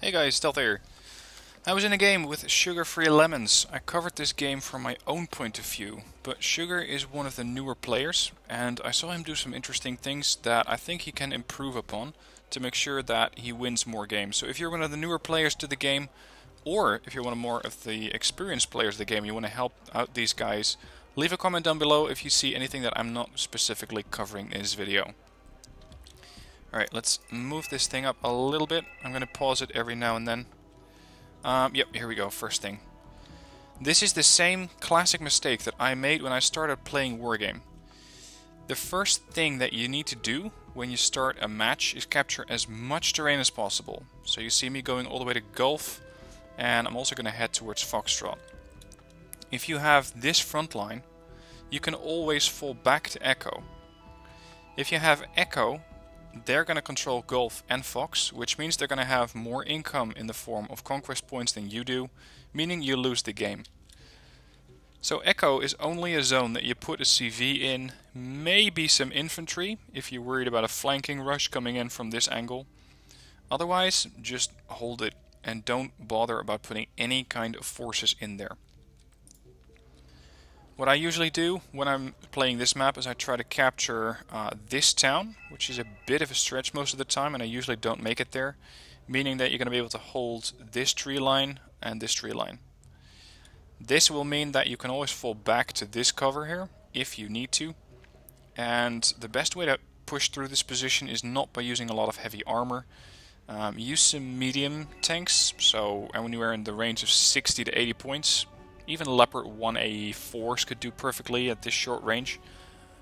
Hey guys, Stealth here. I was in a game with Sugar-Free Lemons. I covered this game from my own point of view, but Sugar is one of the newer players, and I saw him do some interesting things that I think he can improve upon to make sure that he wins more games. So if you're one of the newer players to the game, or if you're one of more of the experienced players of the game, you want to help out these guys, leave a comment down below if you see anything that I'm not specifically covering in this video. Alright, let's move this thing up a little bit. I'm going to pause it every now and then. Yep, here we go, first thing. This is the same classic mistake that I made when I started playing Wargame. The first thing that you need to do when you start a match is capture as much terrain as possible. So you see me going all the way to Gulf, and I'm also going to head towards Foxtrot. If you have this front line, you can always fall back to Echo. If you have Echo, they're going to control Gulf and Fox, which means they're going to have more income in the form of conquest points than you do, meaning you lose the game. So Echo is only a zone that you put a CV in, maybe some infantry if you're worried about a flanking rush coming in from this angle. Otherwise, just hold it and don't bother about putting any kind of forces in there. What I usually do when I'm playing this map is I try to capture this town, which is a bit of a stretch most of the time, and I usually don't make it there, meaning that you're going to be able to hold this tree line and this tree line. This will mean that you can always fall back to this cover here, if you need to, and the best way to push through this position is not by using a lot of heavy armor. Use some medium tanks, so anywhere in the range of 60 to 80 points. Even Leopard 1A4s could do perfectly at this short range,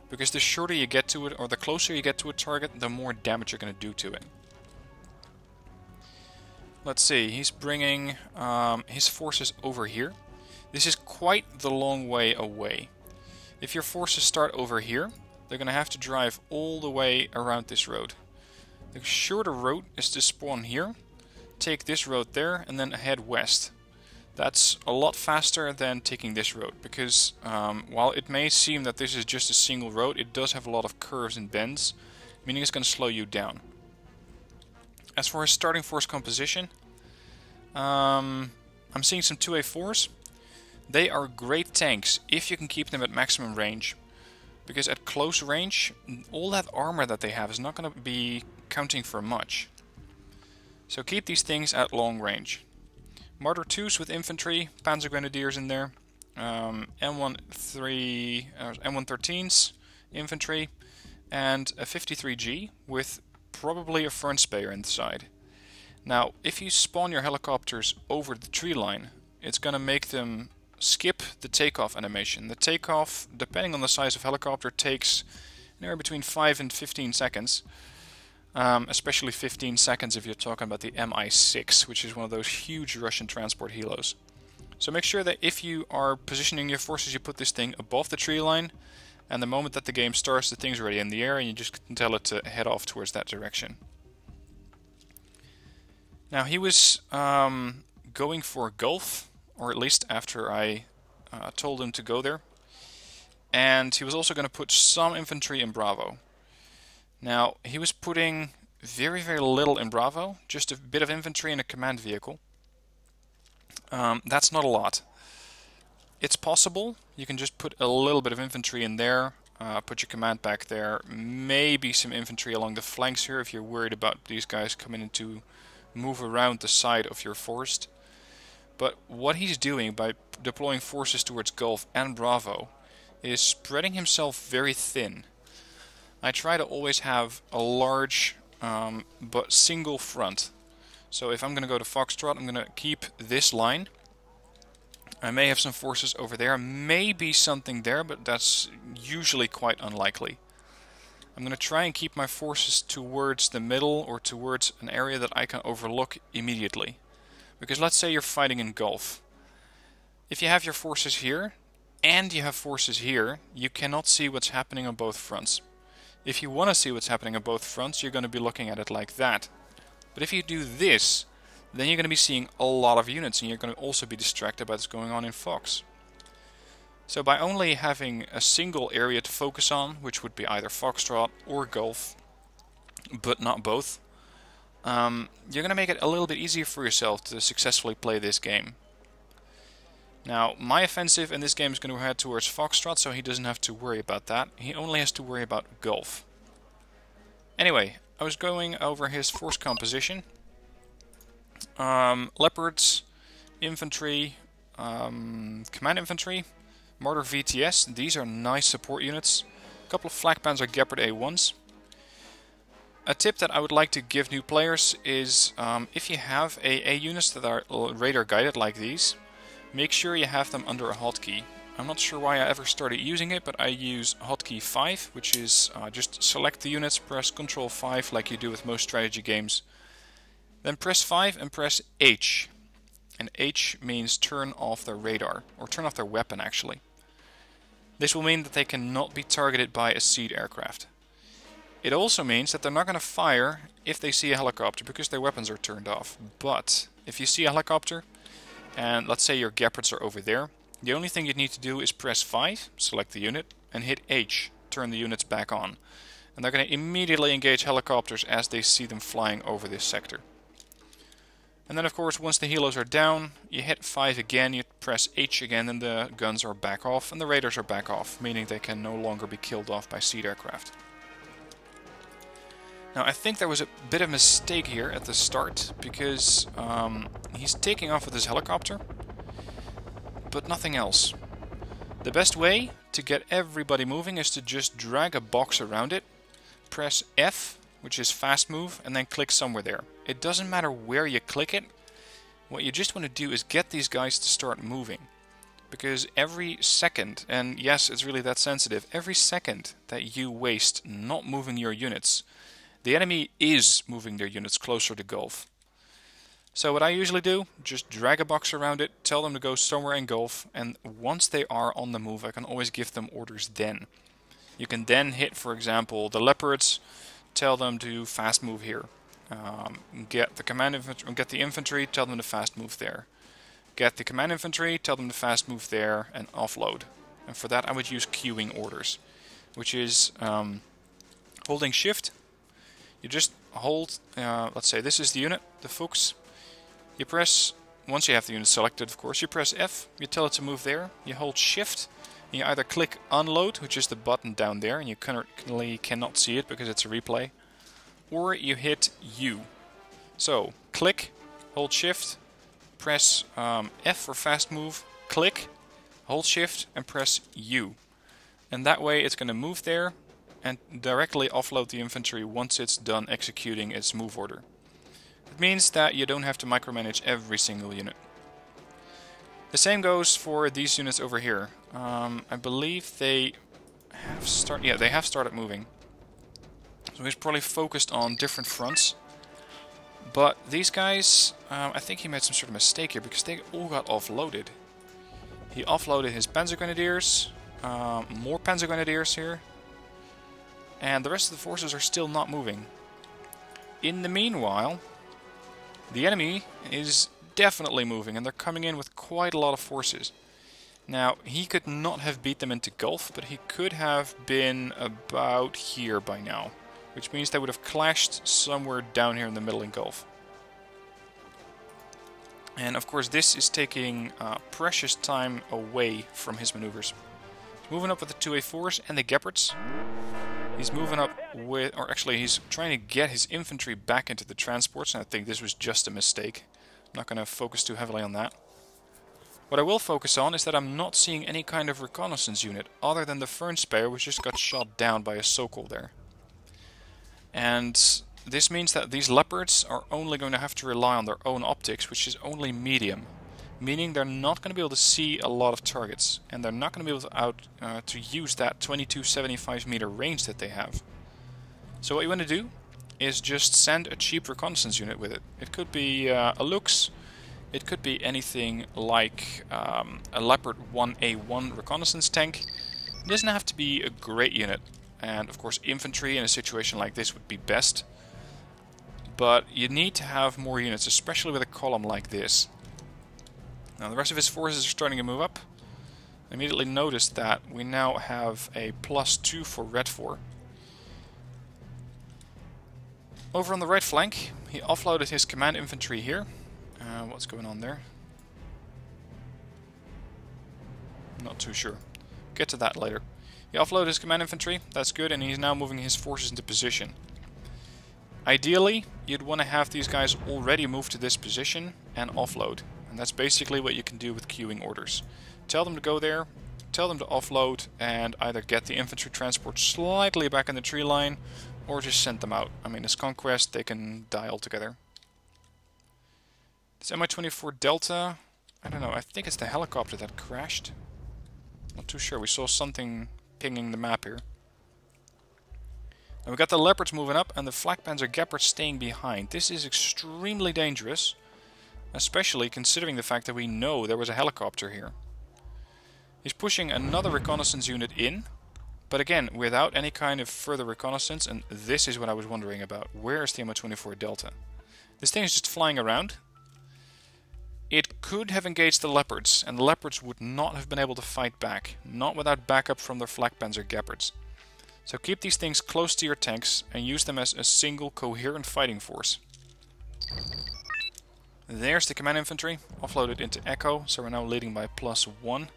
because the shorter you get to it, or the closer you get to a target, the more damage you're going to do to it. Let's see, he's bringing his forces over here. This is quite the long way away. If your forces start over here, they're going to have to drive all the way around this road. The shorter route is to spawn here, take this road there, and then head west. That's a lot faster than taking this road, because while it may seem that this is just a single road, it does have a lot of curves and bends, meaning it's going to slow you down. As for his starting force composition, I'm seeing some 2A4s. They are great tanks if you can keep them at maximum range, because at close range, all that armor that they have is not going to be counting for much. So keep these things at long range. Martyr 2s with infantry, Panzer Grenadiers in there, M113s infantry, and a 53G with probably a front spayer inside. Now, if you spawn your helicopters over the tree line, it's going to make them skip the takeoff animation. The takeoff, depending on the size of helicopter, takes anywhere between 5 and 15 seconds. Especially 15 seconds if you're talking about the Mi-6, which is one of those huge Russian transport helos. So make sure that if you are positioning your forces, you put this thing above the tree line, and the moment that the game starts, the thing's already in the air, and you just can tell it to head off towards that direction. Now he was going for Gulf, or at least after I told him to go there, and he was also going to put some infantry in Bravo. Now, he was putting very, very little in Bravo, just a bit of infantry and a command vehicle. That's not a lot. It's possible, you can just put a little bit of infantry in there, put your command back there, maybe some infantry along the flanks here if you're worried about these guys coming in to move around the side of your forest. But what he's doing by deploying forces towards Gulf and Bravo is spreading himself very thin. I try to always have a large but single front. So if I'm going to go to Foxtrot, I'm going to keep this line. I may have some forces over there, maybe something there, but that's usually quite unlikely. I'm going to try and keep my forces towards the middle or towards an area that I can overlook immediately. Because let's say you're fighting in Gulf. If you have your forces here and you have forces here, you cannot see what's happening on both fronts. If you want to see what's happening on both fronts, you're going to be looking at it like that. But if you do this, then you're going to be seeing a lot of units, and you're going to also be distracted by what's going on in Fox. So by only having a single area to focus on, which would be either Foxtrot or Gulf, but not both, you're going to make it a little bit easier for yourself to successfully play this game. Now, my offensive in this game is going to head towards Foxtrot, so he doesn't have to worry about that. He only has to worry about golf. Anyway, I was going over his force composition. Leopards, infantry, command infantry, mortar VTS. These are nice support units. A couple of flak panzer Gepard A1s. A tip that I would like to give new players is if you have AA units that are radar guided like these, make sure you have them under a hotkey. I'm not sure why I ever started using it, but I use hotkey 5, which is just select the units, press Ctrl 5 like you do with most strategy games. Then press 5 and press H. And H means turn off their radar, or turn off their weapon actually. This will mean that they cannot be targeted by a seed aircraft. It also means that they're not going to fire if they see a helicopter, because their weapons are turned off. But if you see a helicopter, and let's say your Gepards are over there, the only thing you need to do is press 5, select the unit, and hit H, turn the units back on. And they're going to immediately engage helicopters as they see them flying over this sector. And then of course once the helos are down, you hit 5 again, you press H again, and the guns are back off and the radars are back off, meaning they can no longer be killed off by seed aircraft. Now I think there was a bit of a mistake here at the start, because he's taking off with his helicopter, but nothing else. The best way to get everybody moving is to just drag a box around it, press F, which is fast move, and then click somewhere there. It doesn't matter where you click it. What you just want to do is get these guys to start moving. Because every second, and yes, it's really that sensitive, every second that you waste not moving your units, the enemy is moving their units closer to Gulf. So what I usually do, just drag a box around it, tell them to go somewhere in Gulf, and once they are on the move, I can always give them orders then. You can then hit, for example, the Leopards, tell them to fast move here. Get the infantry, tell them to fast move there. Get the command infantry, tell them to fast move there, and offload. And for that I would use queuing orders, which is holding shift. You just hold, let's say this is the unit, the Fuchs. You press, once you have the unit selected of course, you press F, you tell it to move there, you hold shift, and you either click unload, which is the button down there, and you currently cannot see it because it's a replay, or you hit U. So, click, hold shift, press F for fast move, click, hold shift, and press U. And that way it's going to move there and directly offload the infantry once it's done executing its move order. It means that you don't have to micromanage every single unit. The same goes for these units over here. I believe they have started moving. So he's probably focused on different fronts. But these guys, I think he made some sort of mistake here because they all got offloaded. He offloaded his Panzer Grenadiers, more Panzer Grenadiers here, and the rest of the forces are still not moving. In the meanwhile, the enemy is definitely moving, and they're coming in with quite a lot of forces. Now, he could not have beat them into Gulf, but he could have been about here by now, which means they would have clashed somewhere down here in the middle in Gulf. And of course this is taking precious time away from his maneuvers. He's moving up with the 2A4s and the Gepards. He's moving up with, or actually he's trying to get his infantry back into the transports, and I think this was just a mistake. I'm not going to focus too heavily on that. What I will focus on is that I'm not seeing any kind of reconnaissance unit, other than the Fern Speyer, which just got shot down by a Sokol there. And this means that these Leopards are only going to have to rely on their own optics, which is only medium. Meaning they're not going to be able to see a lot of targets, and they're not going to be able to use that 2275 meter range that they have. So what you want to do is just send a cheap reconnaissance unit with it. It could be a Lux, it could be anything like a Leopard 1A1 reconnaissance tank. It doesn't have to be a great unit, and of course infantry in a situation like this would be best. But you need to have more units, especially with a column like this. Now the rest of his forces are starting to move up. I immediately noticed that we now have a +2 for Red 4. Over on the right flank, he offloaded his command infantry here. What's going on there? Not too sure. Get to that later. He offloaded his command infantry, that's good, and he's now moving his forces into position. Ideally, you'd want to have these guys already move to this position and offload. And that's basically what you can do with queuing orders. Tell them to go there, tell them to offload, and either get the infantry transport slightly back in the tree line, or just send them out. I mean, as conquest, they can die altogether. This Mi-24 Delta, I don't know, I think it's the helicopter that crashed. Not too sure, we saw something pinging the map here. And we got the Leopards moving up and the Flak Panzer Gepards staying behind. This is extremely dangerous, especially considering the fact that we know there was a helicopter here. He's pushing another reconnaissance unit in, but again, without any kind of further reconnaissance, and this is what I was wondering about. Where is the Mi-24 Delta? This thing is just flying around. It could have engaged the Leopards, and the Leopards would not have been able to fight back, not without backup from their Flak Panzer Gepards. So keep these things close to your tanks and use them as a single coherent fighting force. There's the command infantry, offloaded into Echo, so we're now leading by +1.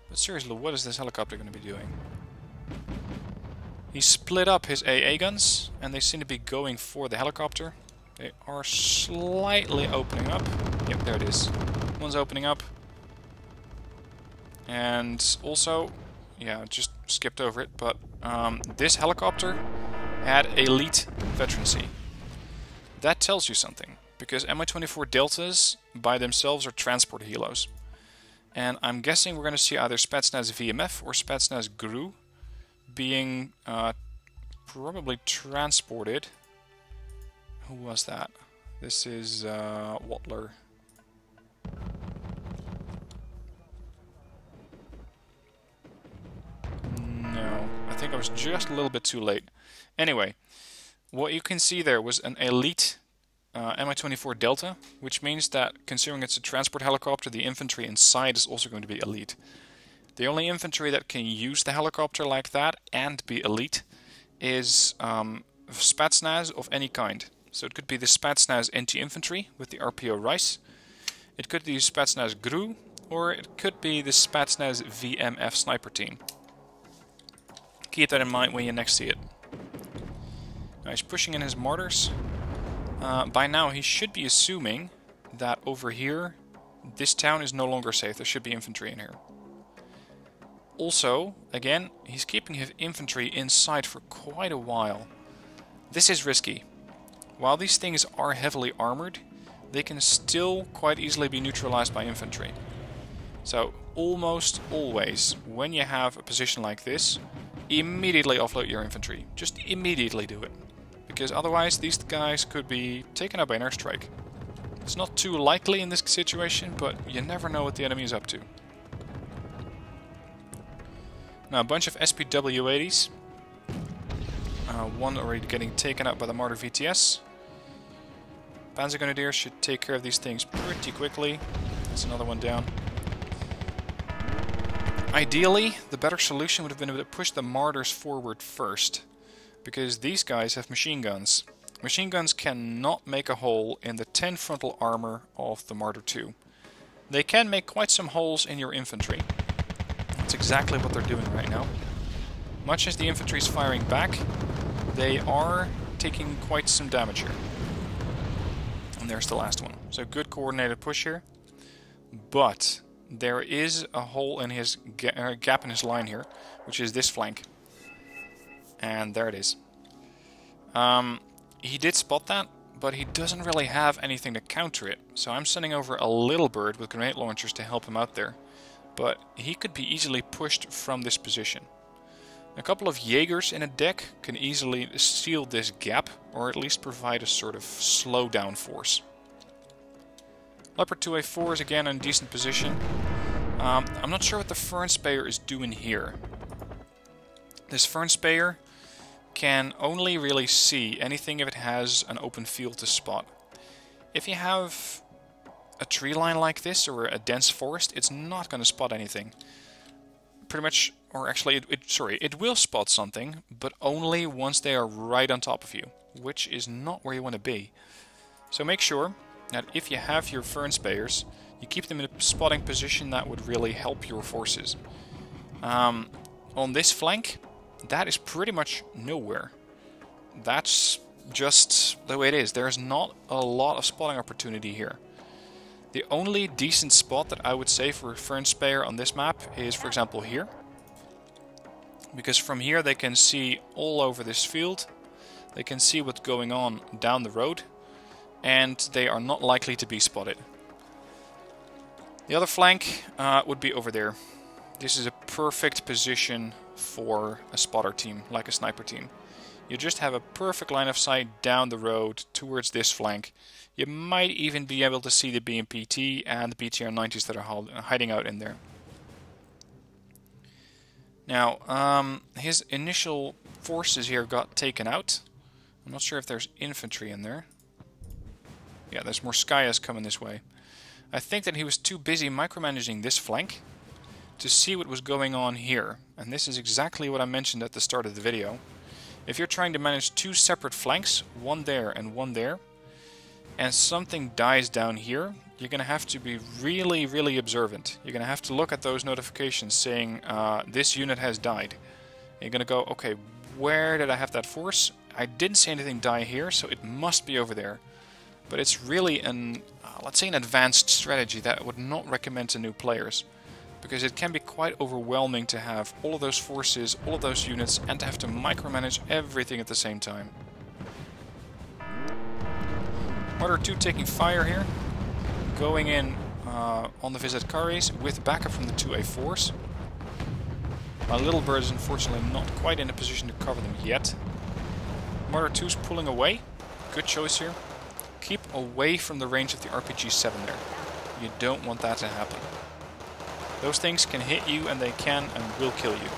But seriously, what is this helicopter going to be doing? He split up his AA guns, and they seem to be going for the helicopter. They are slightly opening up. Yep, there it is. One's opening up. And also, yeah, just skipped over it, but this helicopter had elite veterancy. That tells you something, because Mi-24 Deltas by themselves are transport helos. And I'm guessing we're going to see either Spetsnaz VMF or Spetsnaz GRU being probably transported. Who was that? This is Watler. No, I think I was just a little bit too late. Anyway, what you can see there was an elite Mi-24 Delta, which means that considering it's a transport helicopter, the infantry inside is also going to be elite. The only infantry that can use the helicopter like that and be elite is Spetsnaz of any kind. So it could be the Spetsnaz anti-infantry with the RPO Rice, it could be Spetsnaz GRU, or it could be the Spetsnaz VMF sniper team. Keep that in mind when you next see it. Now he's pushing in his mortars. By now he should be assuming that over here this town is no longer safe. There should be infantry in here. Also, again, he's keeping his infantry inside for quite a while. This is risky. While these things are heavily armored, they can still quite easily be neutralized by infantry. So almost always, when you have a position like this, immediately offload your infantry. Just immediately do it. Because otherwise these guys could be taken out by an airstrike. It's not too likely in this situation, but you never know what the enemy is up to. Now a bunch of SPW-80s. One already getting taken out by the Marder VTS. Panzergrenadiers should take care of these things pretty quickly. That's another one down. Ideally, the better solution would have been to push the Marders forward first, because these guys have machine guns. Machine guns cannot make a hole in the 10 frontal armor of the Marder 2. They can make quite some holes in your infantry. That's exactly what they're doing right now. Much as the infantry is firing back, they are taking quite some damage here. And there's the last one. So good coordinated push here. But there is a hole in his gap in his line here, which is this flank. And there it is. He did spot that, but he doesn't really have anything to counter it. So I'm sending over a little bird with grenade launchers to help him out there. But he could be easily pushed from this position. A couple of Jaegers in a deck can easily seal this gap, or at least provide a sort of slowdown force. Leopard 2A4 is again in a decent position. I'm not sure what the Fernspeyer is doing here. This Fernspeyer can only really see anything if it has an open field to spot. If you have a tree line like this or a dense forest, it's not going to spot anything. Pretty much, or actually, it will spot something, but only once they are right on top of you. which is not where you want to be. So make sure that if you have your fern spayers, you keep them in a spotting position that would really help your forces. On this flank, that is pretty much nowhere. That's just the way it is. There's not a lot of spotting opportunity here. The only decent spot that I would say for a fern spayer on this map is, for example, here. Because from here they can see all over this field. They can see what's going on down the road. And they are not likely to be spotted. The other flank would be over there. This is a perfect position for a spotter team, like a sniper team. You just have a perfect line of sight down the road towards this flank. You might even be able to see the BMPT and the BTR-90s that are hiding out in there. Now, his initial forces here got taken out. I'm not sure if there's infantry in there. Yeah, there's more Skyas coming this way. I think that he was too busy micromanaging this flank to see what was going on here. And this is exactly what I mentioned at the start of the video. If you're trying to manage two separate flanks, one there and one there, and something dies down here, you're going to have to be really, really observant. You're going to have to look at those notifications saying, this unit has died. And you're going to go, okay, where did I have that force? I didn't see anything die here, so it must be over there. But it's really an, let's say, an advanced strategy that I would not recommend to new players. Because it can be quite overwhelming to have all of those forces, all of those units, and to have to micromanage everything at the same time. Mortar 2 taking fire here. Going in on the Visitkaris with backup from the 2A4s. My little bird is unfortunately not quite in a position to cover them yet. Mortar 2's pulling away. Good choice here. Keep away from the range of the RPG-7 there. You don't want that to happen. Those things can hit you, and they can and will kill you.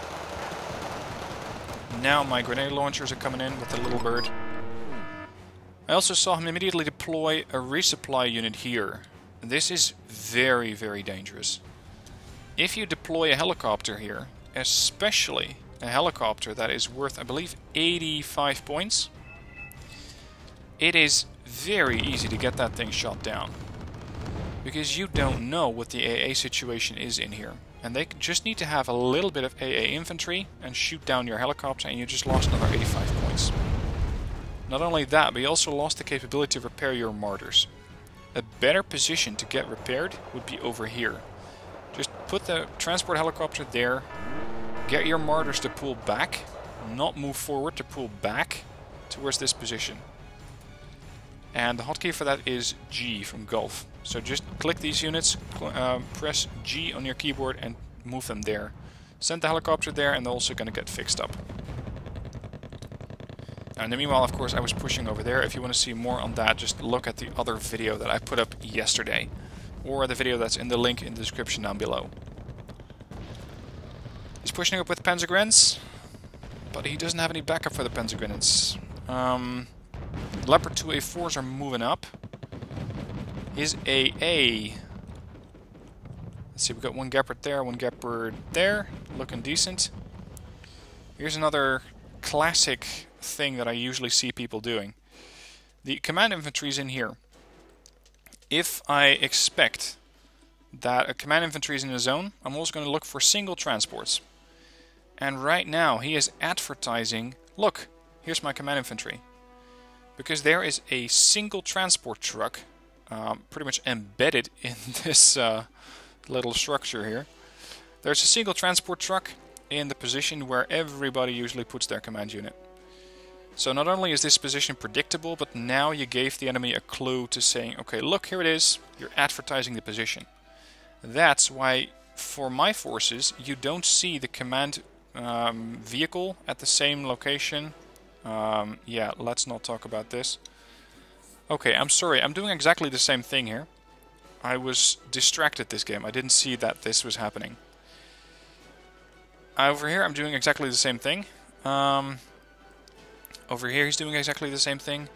Now my grenade launchers are coming in with the little bird. I also saw him immediately deploy a resupply unit here. This is very, very dangerous. If you deploy a helicopter here, especially a helicopter that is worth, I believe, 85 points, it is very easy to get that thing shot down. Because you don't know what the AA situation is in here. And they just need to have a little bit of AA infantry and shoot down your helicopter, and you just lost another 85 points. Not only that, but you also lost the capability to repair your mortars. A better position to get repaired would be over here. Just put the transport helicopter there, get your mortars to pull back, not move forward, to pull back towards this position. And the hotkey for that is G from Golf. So just click these units, press G on your keyboard and move them there. Send the helicopter there and they're also going to get fixed up. And in the meanwhile, of course, I was pushing over there. If you want to see more on that, just look at the other video that I put up yesterday. Or the video that's in the link in the description down below. He's pushing up with Panzergrenz, but he doesn't have any backup for the Panzergrenz. Leopard 2A4s are moving up. His AA. Let's see, we've got one Gepard there, one Gepard there. Looking decent. Here's another classic thing that I usually see people doing. The command infantry is in here. If I expect that a command infantry is in a zone, I'm also going to look for single transports. And right now he is advertising, look, here's my command infantry. Because there is a single transport truck pretty much embedded in this little structure here. There's a single transport truck in the position where everybody usually puts their command unit. So not only is this position predictable, but now you gave the enemy a clue to saying, okay, look, here it is, you're advertising the position. That's why, for my forces, you don't see the command vehicle at the same location. Yeah, let's not talk about this. Okay, I'm sorry, I'm doing exactly the same thing here. I was distracted this game, I didn't see that this was happening. Over here I'm doing exactly the same thing. Over here he's doing exactly the same thing.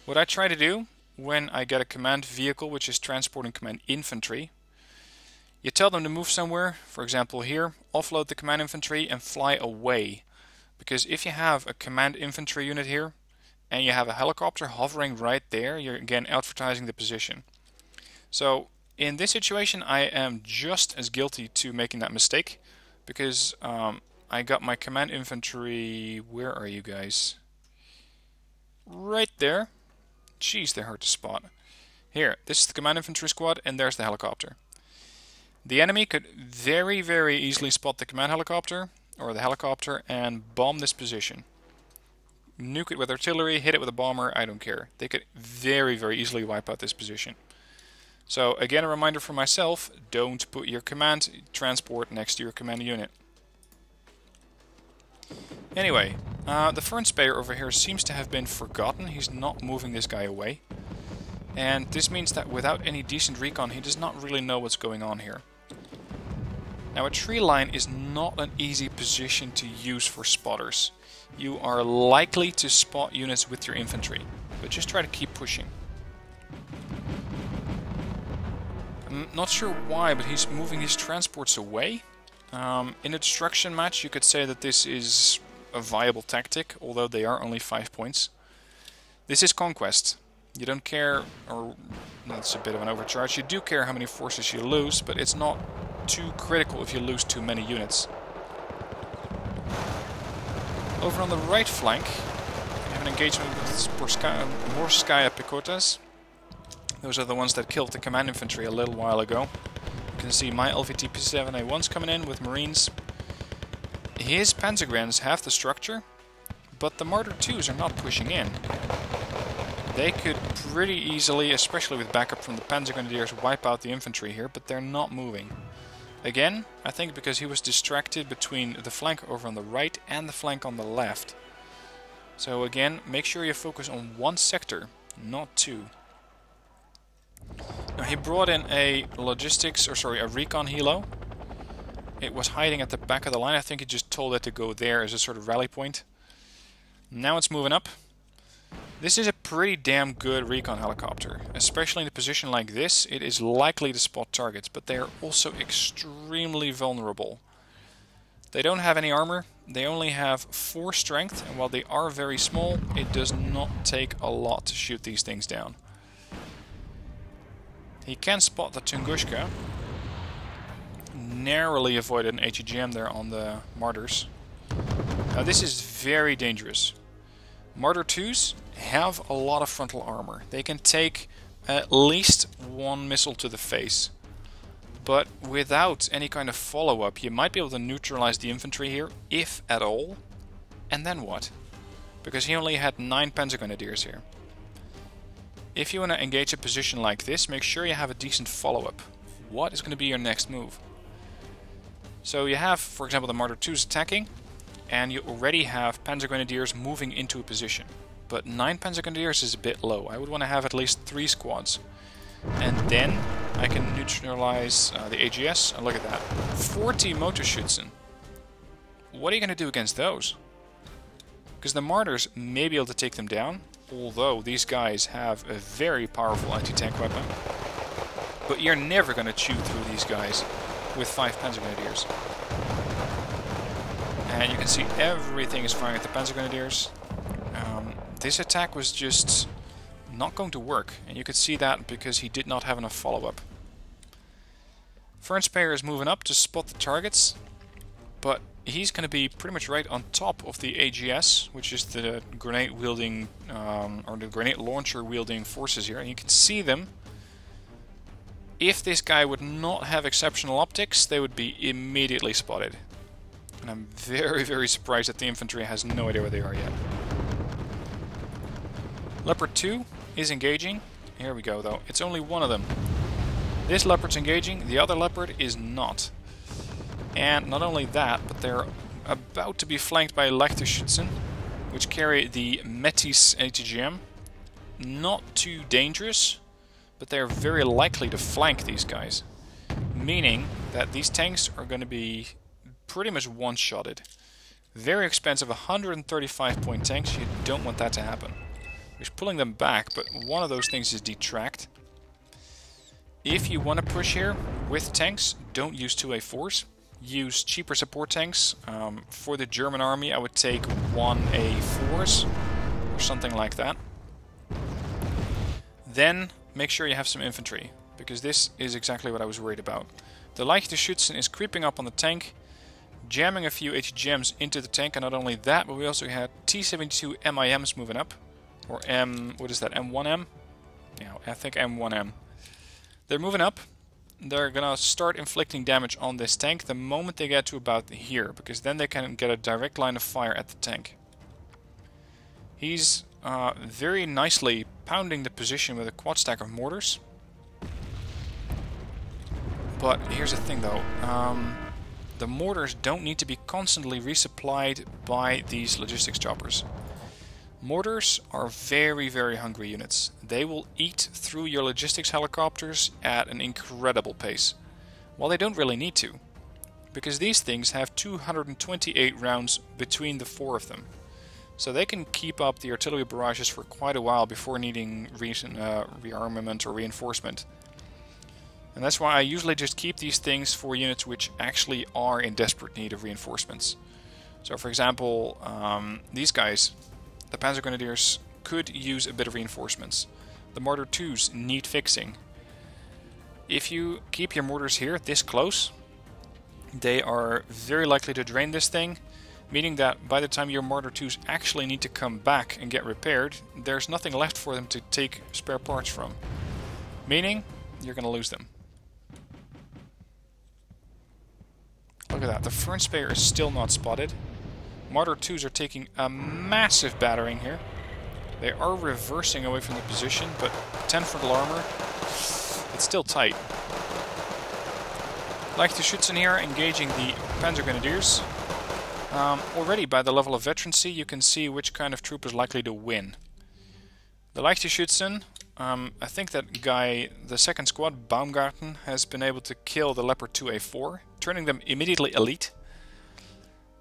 What I try to do when I get a command vehicle which is transporting command infantry, you tell them to move somewhere, for example here, offload the command infantry and fly away. Because if you have a command infantry unit here, and you have a helicopter hovering right there, you're again advertising the position. So in this situation I am just as guilty to making that mistake, because I got my command infantry. Where are you guys? Right there. Jeez, they're hard to spot. Here, this is the command infantry squad, and there's the helicopter. The enemy could very, very easily spot the command helicopter, or the helicopter, and bomb this position. Nuke it with artillery, hit it with a bomber, I don't care. They could very, very easily wipe out this position. So again, a reminder for myself, don't put your command transport next to your command unit. Anyway, the Fern Speyer over here seems to have been forgotten. He's not moving this guy away. And this means that without any decent recon, he does not really know what's going on here. Now, a tree line is not an easy position to use for spotters. You are likely to spot units with your infantry, but just try to keep pushing. I'm not sure why, but he's moving his transports away. In a destruction match, you could say that this is a viable tactic, although they are only 5 points. This is conquest. You don't care, or that's a bit of an overcharge, you do care how many forces you lose, but it's not too critical if you lose too many units. Over on the right flank, we have an engagement with Morskaya Pekotas. Those are the ones that killed the command infantry a little while ago. You can see my LVT P7A1's coming in with Marines. His Panzergrens have the structure, but the Marder 2s are not pushing in. They could pretty easily, especially with backup from the Panzergrenadiers, wipe out the infantry here, but they're not moving. Again, I think because he was distracted between the flank over on the right and the flank on the left. So again, make sure you focus on one sector, not two. Now he brought in a a recon helo. It was hiding at the back of the line. I think he just told it to go there as a sort of rally point. Now it's moving up. This is a pretty damn good recon helicopter. Especially in a position like this, it is likely to spot targets, but they are also extremely vulnerable. They don't have any armor, they only have 4 strength, and while they are very small, it does not take a lot to shoot these things down. He can spot the Tunguska. Narrowly avoided an ATGM there on the Martyrs. Now this is very dangerous. Martyr 2s have a lot of frontal armor. They can take at least 1 missile to the face. But without any kind of follow-up, you might be able to neutralize the infantry here, if at all. And then what? Because he only had 9 Panzergrenadiers here. If you want to engage a position like this, make sure you have a decent follow-up. What is going to be your next move? So you have, for example, the Martyr 2s attacking, and you already have Panzergrenadiers moving into a position. But 9 Panzergrenadiers is a bit low. I would want to have at least 3 squads. And then I can neutralize the AGS. And look at that. 40 Motorschützen. What are you going to do against those? Because the Martyrs may be able to take them down, although these guys have a very powerful anti-tank weapon. But you're never going to chew through these guys with 5 Panzergrenadiers. And you can see everything is firing at the Panzergrenadiers. This attack was just not going to work, and you could see that because he did not have enough follow-up. Fern Speyer is moving up to spot the targets, but he's going to be pretty much right on top of the AGS, which is the grenade-wielding, or the grenade launcher-wielding forces here, and you can see them. If this guy would not have exceptional optics, they would be immediately spotted. And I'm very, very surprised that the infantry has no idea where they are yet. Leopard 2 is engaging. Here we go, though. It's only one of them. This Leopard's engaging, the other Leopard is not. And not only that, but they're about to be flanked by Leichterschützen, which carry the Metis ATGM. Not too dangerous, but they're very likely to flank these guys. Meaning that these tanks are going to be pretty much one-shotted. Very expensive, 135-point tanks, you don't want that to happen. He's pulling them back, but one of those things is detract. If you want to push here with tanks, don't use 2A4s. Use cheaper support tanks. For the German army, I would take 1A4s. something like that. Then make sure you have some infantry, because this is exactly what I was worried about. The Leichtgeschützen is creeping up on the tank, jamming a few HGMs into the tank, and not only that, but we also had T-72 MIMs moving up. Or what is that, M1M? Yeah, I think M1M. They're moving up. They're gonna start inflicting damage on this tank the moment they get to about here, because then they can get a direct line of fire at the tank. He's very nicely pounding the position with a quad stack of mortars. But here's the thing though, the mortars don't need to be constantly resupplied by these logistics choppers. Mortars are very, very hungry units. They will eat through your logistics helicopters at an incredible pace. Well, they don't really need to, because these things have 228 rounds between the 4 of them. So they can keep up the artillery barrages for quite a while before needing rearmament or reinforcement. And that's why I usually just keep these things for units which actually are in desperate need of reinforcements. So for example, these guys, the Panzer Grenadiers, could use a bit of reinforcements. The Mortar 2s need fixing. If you keep your mortars here this close, they are very likely to drain this thing, meaning that by the time your Mortar 2s actually need to come back and get repaired, there's nothing left for them to take spare parts from. Meaning, you're going to lose them. Look at that, the front spare is still not spotted. Mortar 2s are taking a massive battering here. They are reversing away from the position, but 10 frontal armor, it's still tight. Leichtgeschützen here engaging the Panzer Grenadiers. Already by the level of veterancy you can see which kind of troop is likely to win. The Leichtgeschützen, I think that guy, the second squad, Baumgarten, has been able to kill the Leopard 2A4, turning them immediately elite.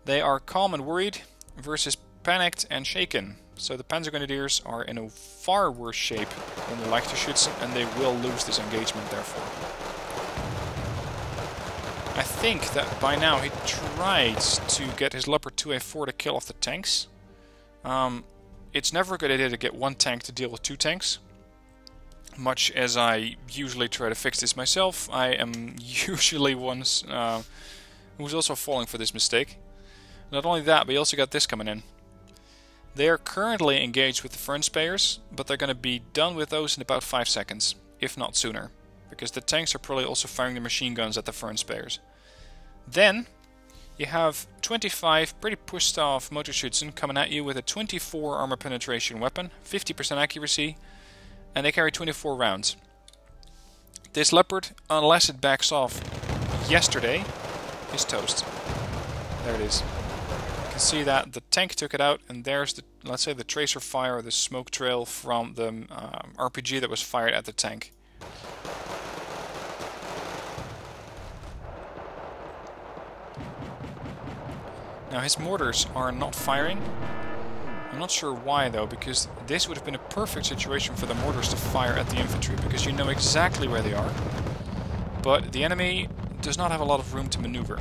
They are calm and worried versus panicked and shaken. So the Panzer Grenadiers are in a far worse shape than the Leichtgeschützen, and they will lose this engagement therefore. I think that by now he tries to get his Leopard 2A4 to kill off the tanks. It's never a good idea to get one tank to deal with 2 tanks. Much as I usually try to fix this myself, I am usually one who's also falling for this mistake. Not only that, but you also got this coming in. They are currently engaged with the front spares, but they're going to be done with those in about 5 seconds, if not sooner, because the tanks are probably also firing their machine guns at the front spares. Then you have 25 pretty pushed off Motorschützen coming at you with a 24 armor penetration weapon, 50% accuracy, and they carry 24 rounds. This Leopard, unless it backs off yesterday, is toast. There it is. You can see that the tank took it out, and there's the, let's say, the tracer fire or the smoke trail from the RPG that was fired at the tank. Now his mortars are not firing. I'm not sure why though, because this would have been a perfect situation for the mortars to fire at the infantry, because you know exactly where they are. But the enemy does not have a lot of room to maneuver.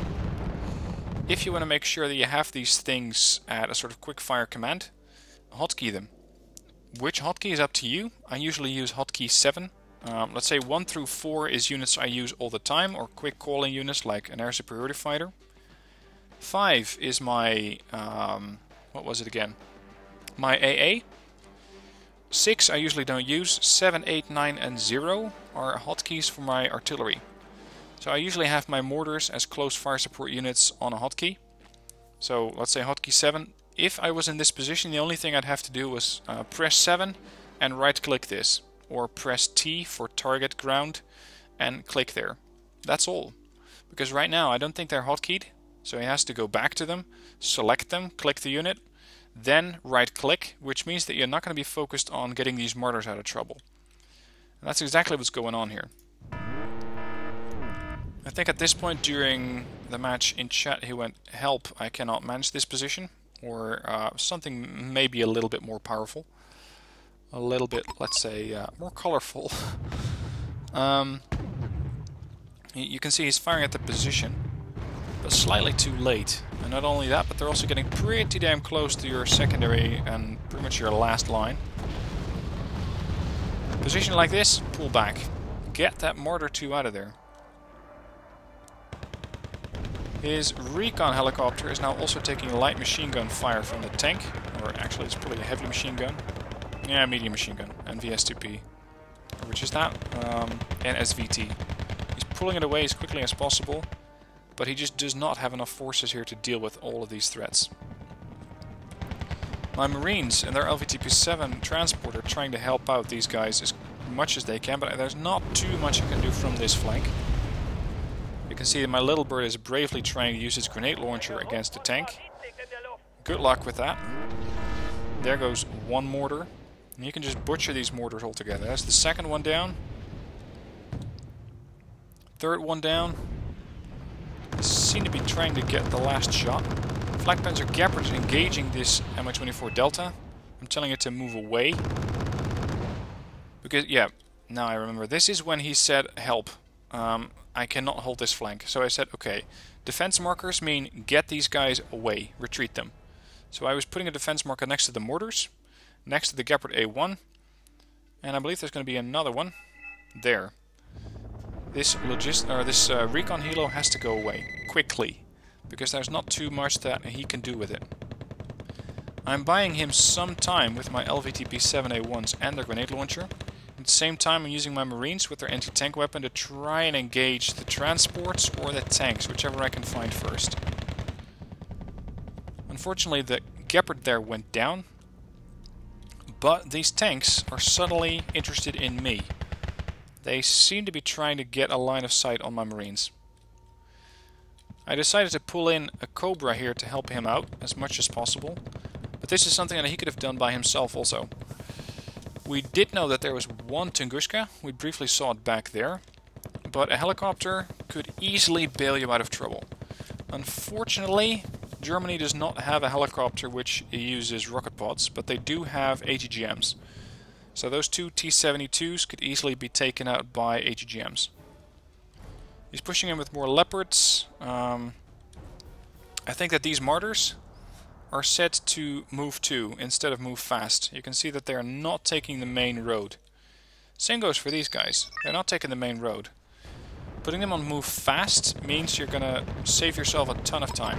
If you want to make sure that you have these things at a sort of quick fire command, hotkey them. Which hotkey is up to you. I usually use hotkey 7. Let's say 1 through 4 is units I use all the time, or quick calling units like an air superiority fighter. 5 is my, what was it again? My AA. 6 I usually don't use. 7, 8, 9 and 0 are hotkeys for my artillery. So I usually have my mortars as close fire support units on a hotkey. So let's say hotkey 7. If I was in this position, the only thing I'd have to do was press 7 and right click this. Or press T for target ground and click there. That's all. Because right now I don't think they're hotkeyed. So he has to go back to them, select them, click the unit, then right click, which means that you're not going to be focused on getting these mortars out of trouble. And that's exactly what's going on here. I think at this point during the match in chat he went, "Help, I cannot manage this position," or something maybe a little bit more powerful. A little bit, let's say, more colorful. You can see he's firing at the position, but slightly too late. And not only that, but they're also getting pretty damn close to your secondary and pretty much your last line. Position like this, pull back. Get that Mortar 2 out of there. His recon helicopter is now also taking light machine gun fire from the tank. Or actually it's probably a heavy machine gun. Yeah, medium machine gun. And VSTP. Which is that? And SVT. He's pulling it away as quickly as possible. But he just does not have enough forces here to deal with all of these threats. My Marines and their LVTP-7 transport are trying to help out these guys as much as they can, but there's not too much I can do from this flank. You can see that my little bird is bravely trying to use his grenade launcher against the tank. Good luck with that. There goes one mortar. And you can just butcher these mortars altogether. That's the second one down. Third one down. They seem to be trying to get the last shot. Flak Panzer Gepard is engaging this Mi-24 Delta. I'm telling it to move away. Because, yeah, now I remember. This is when he said, help. I cannot hold this flank. So I said, okay, defense markers mean get these guys away, retreat them. So I was putting a defense marker next to the mortars, next to the Gepard A1, and I believe there's going to be another one there. This recon helo has to go away quickly, because there's not too much that he can do with it. I'm buying him some time with my LVTP-7A1s and their grenade launcher. At the same time, I'm using my Marines with their anti-tank weapon to try and engage the transports or the tanks, whichever I can find first. Unfortunately, the Gepard there went down, but these tanks are subtly interested in me. They seem to be trying to get a line of sight on my Marines. I decided to pull in a Cobra here to help him out as much as possible, but this is something that he could have done by himself also. We did know that there was one Tunguska, we briefly saw it back there, but a helicopter could easily bail you out of trouble. Unfortunately, Germany does not have a helicopter which uses rocket pods, but they do have ATGMs. So those two T-72s could easily be taken out by ATGMs. He's pushing in with more Leopards. I think that these Martyrs are set to move to instead of move fast. You can see that they are not taking the main road. Same goes for these guys. They're not taking the main road. Putting them on move fast means you're gonna save yourself a ton of time.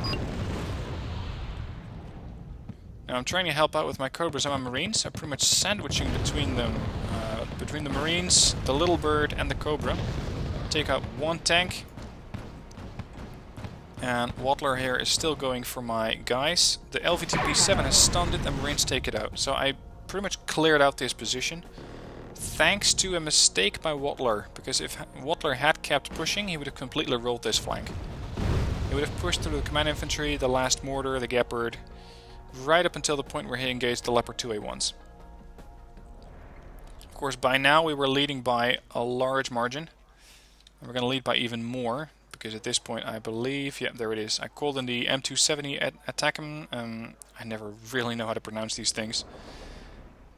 Now I'm trying to help out with my Cobras and my Marines. I'm pretty much sandwiching between them, between the Marines, the Little Bird and the Cobra. Take out one tank. And Wattler here is still going for my guys. The LVTP-7 has stunned it and Marines take it out. So I pretty much cleared out this position. Thanks to a mistake by Wattler. Because if Wattler had kept pushing, he would have completely rolled this flank. He would have pushed through the command infantry, the last mortar, the Gepard, right up until the point where he engaged the Leopard 2A1s. Of course, by now we were leading by a large margin. And we're going to lead by even more. Because at this point I believe, yeah, there it is. I called in the M270 Attack'em. I never really know how to pronounce these things.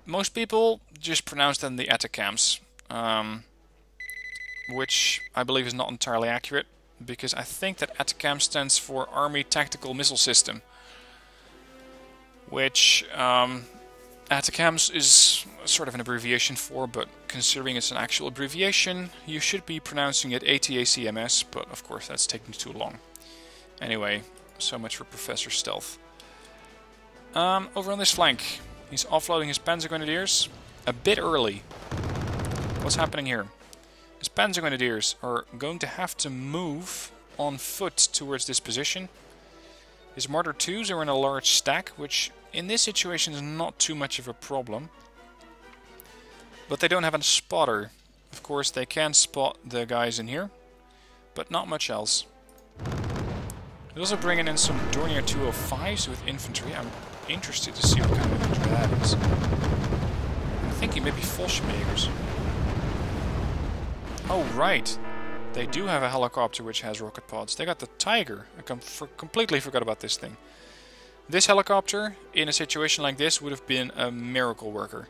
Most people just pronounce them the Attackams, which I believe is not entirely accurate, because I think that Attackam stands for Army Tactical Missile System, which Attackams is sort of an abbreviation for, but considering it's an actual abbreviation, you should be pronouncing it ATACMS, but of course that's taking too long. Anyway, so much for Professor Stealth. Over on this flank, he's offloading his Panzer Grenadiers a bit early. What's happening here? His Panzer Grenadiers are going to have to move on foot towards this position. His Martyr 2s are in a large stack, which in this situation is not too much of a problem. But they don't have a spotter. Of course, they can spot the guys in here, but not much else. He's also bringing in some Dornier 205s with infantry. I'm interested to see what kind of infantry that is. I'm thinking maybe Fallschirmjägers. Oh, right. They do have a helicopter which has rocket pods. They got the Tiger. I completely forgot about this thing. This helicopter, in a situation like this, would have been a miracle worker.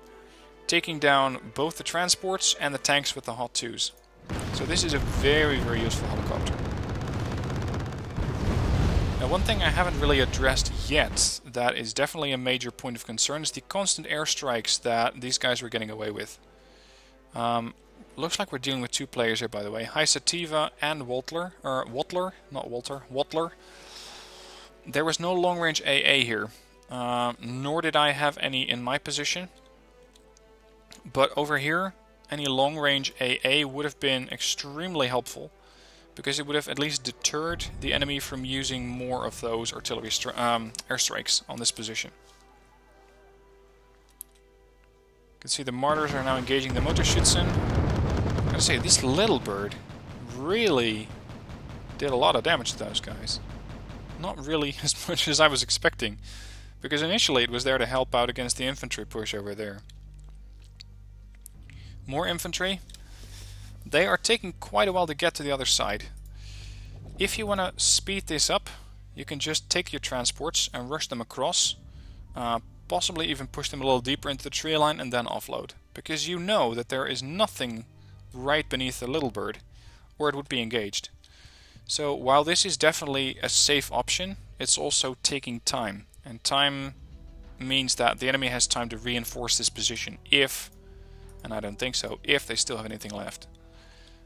Taking down both the transports and the tanks with the Hot 2s. So this is a very, very useful helicopter. Now, one thing I haven't really addressed yet that is definitely a major point of concern is the constant airstrikes that these guys were getting away with. Looks like we're dealing with two players here, by the way. High Sativa and Waltler, or Watler, not Walter, Watler. There was no long-range AA here, nor did I have any in my position. But over here, any long-range AA would have been extremely helpful, because it would have at least deterred the enemy from using more of those artillery airstrikes on this position. You can see the mortars are now engaging the Motorschützen. I gotta say, this little bird really did a lot of damage to those guys. Not really as much as I was expecting, because initially it was there to help out against the infantry push over there. More infantry. They are taking quite a while to get to the other side. If you want to speed this up, you can just take your transports and rush them across. Possibly even push them a little deeper into the tree line and then offload. Because you know that there is nothing right beneath the little bird, or it would be engaged. So while this is definitely a safe option, it's also taking time. And time means that the enemy has time to reinforce this position if, and I don't think so, if they still have anything left.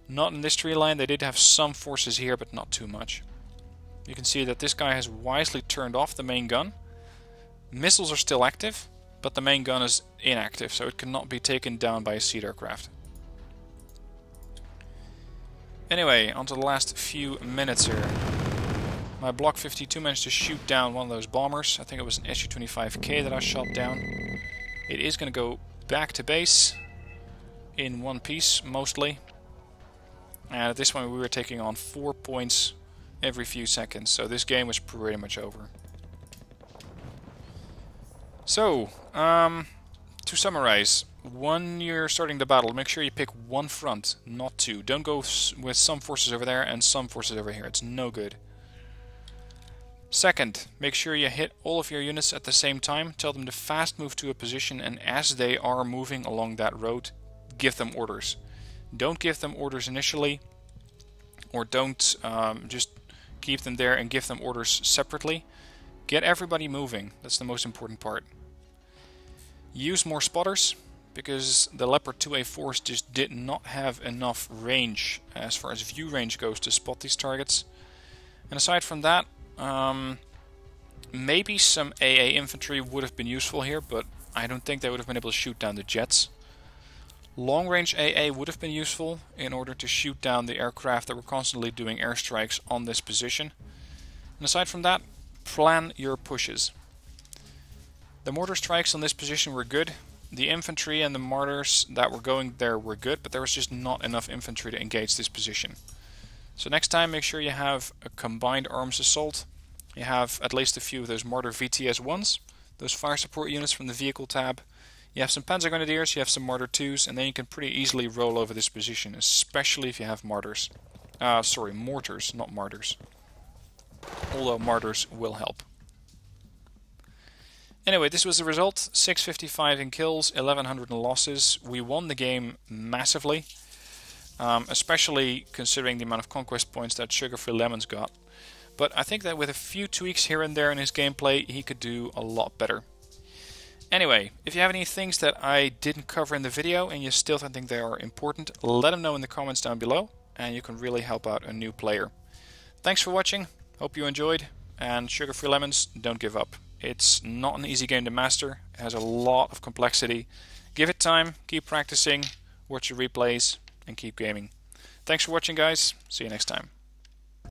Not in this tree line. They did have some forces here, but not too much. You can see that this guy has wisely turned off the main gun. Missiles are still active, but the main gun is inactive, so it cannot be taken down by a seed aircraft. Anyway, on to the last few minutes here. My Block 52 managed to shoot down one of those bombers. I think it was an Su-25K that I shot down. It is going to go back to base in one piece, mostly. And at this point we were taking on 4 points every few seconds, so this game was pretty much over. So, to summarize, when you're starting the battle, make sure you pick one front, not two. Don't go with some forces over there and some forces over here. It's no good. Second, make sure you hit all of your units at the same time. Tell them to fast move to a position, and as they are moving along that road, give them orders. Don't give them orders initially, or don't just keep them there and give them orders separately. Get everybody moving. That's the most important part. Use more spotters, because the Leopard 2A4s just did not have enough range as far as view range goes to spot these targets. And aside from that, maybe some AA infantry would have been useful here, but I don't think they would have been able to shoot down the jets. Long range AA would have been useful in order to shoot down the aircraft that were constantly doing airstrikes on this position. And aside from that, plan your pushes. The mortar strikes on this position were good. The infantry and the mortars that were going there were good, but there was just not enough infantry to engage this position. So next time, make sure you have a combined arms assault. You have at least a few of those mortar VTS-1s, those fire support units from the vehicle tab. You have some Panzer Grenadiers, you have some mortar 2s, and then you can pretty easily roll over this position, especially if you have mortars. Mortars, not martyrs. Although martyrs will help. Anyway, this was the result. 655 in kills, 1100 in losses. We won the game massively, especially considering the amount of conquest points that Sugar-Free Lemons got. But I think that with a few tweaks here and there in his gameplay, he could do a lot better. Anyway, if you have any things that I didn't cover in the video and you still think they are important, let them know in the comments down below, and you can really help out a new player. Thanks for watching, hope you enjoyed, and Sugar-Free Lemons, don't give up. It's not an easy game to master, it has a lot of complexity. Give it time, keep practicing, watch your replays, and keep gaming. Thanks for watching guys, see you next time.